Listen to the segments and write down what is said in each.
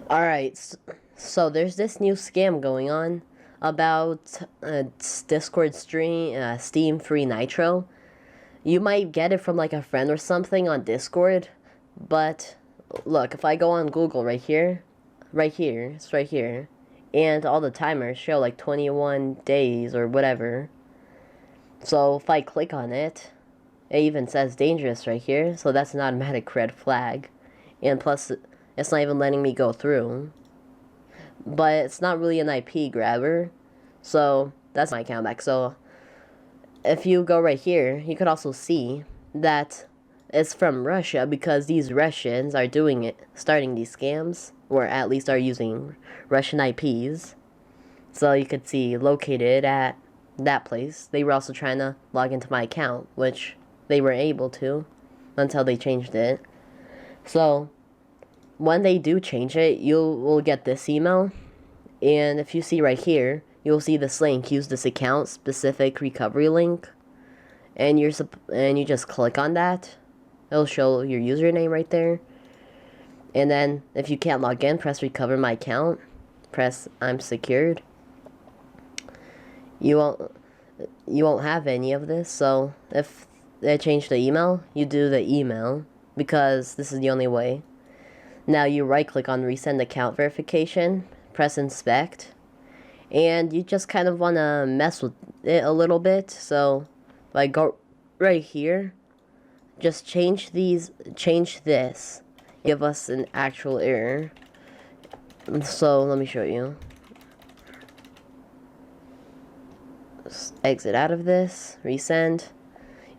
Alright, so there's this new scam going on about Discord stream, Steam free Nitro. You might get it from like a friend or something on Discord, but look, if I go on Google right here, it's right here, and all the timers show like 21 days or whatever. So if I click on it, it even says dangerous right here, so that's an automatic red flag. And plus, it's not even letting me go through. But it's not really an IP grabber, so that's my account back. So if you go right here, you could also see that it's from Russia because these Russians are doing it, starting these scams, or at least are using Russian IPs. So you could see located at that place. They were also trying to log into my account, which they were able to until they changed it. So when they do change it, you will get this email, and if you see right here, you'll see this link, use this account specific recovery link, and you just click on that. It'll show your username right there, and then if you can't log in, press recover my account, press I'm secured. You won't have any of this. So if they change the email, you do the email, because this is the only way. Now you right click on resend account verification, press inspect, and you just kind of want to mess with it a little bit. So like go right here, just change this, give us an actual error. So let me show you. Just exit out of this, resend.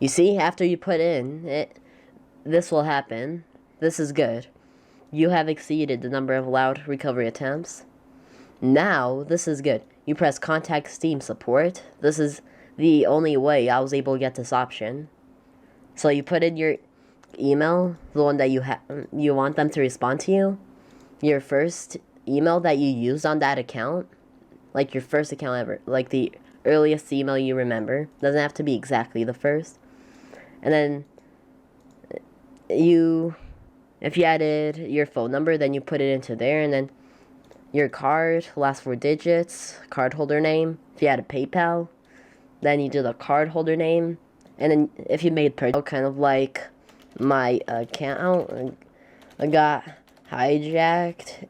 You see, after you put in it, this will happen. This is good. You have exceeded the number of allowed recovery attempts. Now, this is good. You press contact Steam support. This is the only way I was able to get this option. So you put in your email, the one that you want them to respond to you, your first email that you used on that account, like your first account ever, like the earliest email you remember. Doesn't have to be exactly the first. And then if you added your phone number, then you put it into there, and then your card, last 4 digits, card holder name. If you had a PayPal, then you do the card holder name, and then if you made purchase, kind of like my account, I got hijacked.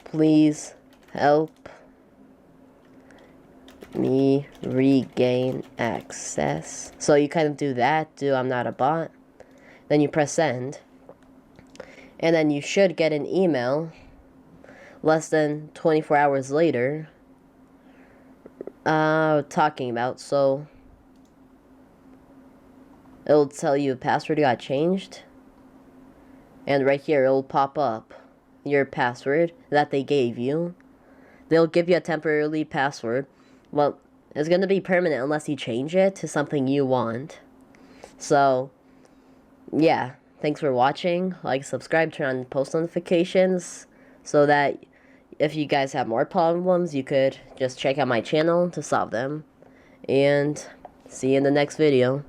Please help me regain access. So you kind of do that, I'm not a bot. Then you press send. And then you should get an email less than 24 hours later talking about, so it'll tell you a password got changed, and right here it'll pop up your password that they gave you. They'll give you a temporary password. Well, it's gonna be permanent unless you change it to something you want. So yeah, thanks for watching. Like, subscribe, turn on post notifications, so that if you guys have more problems, you could just check out my channel to solve them. And see you in the next video.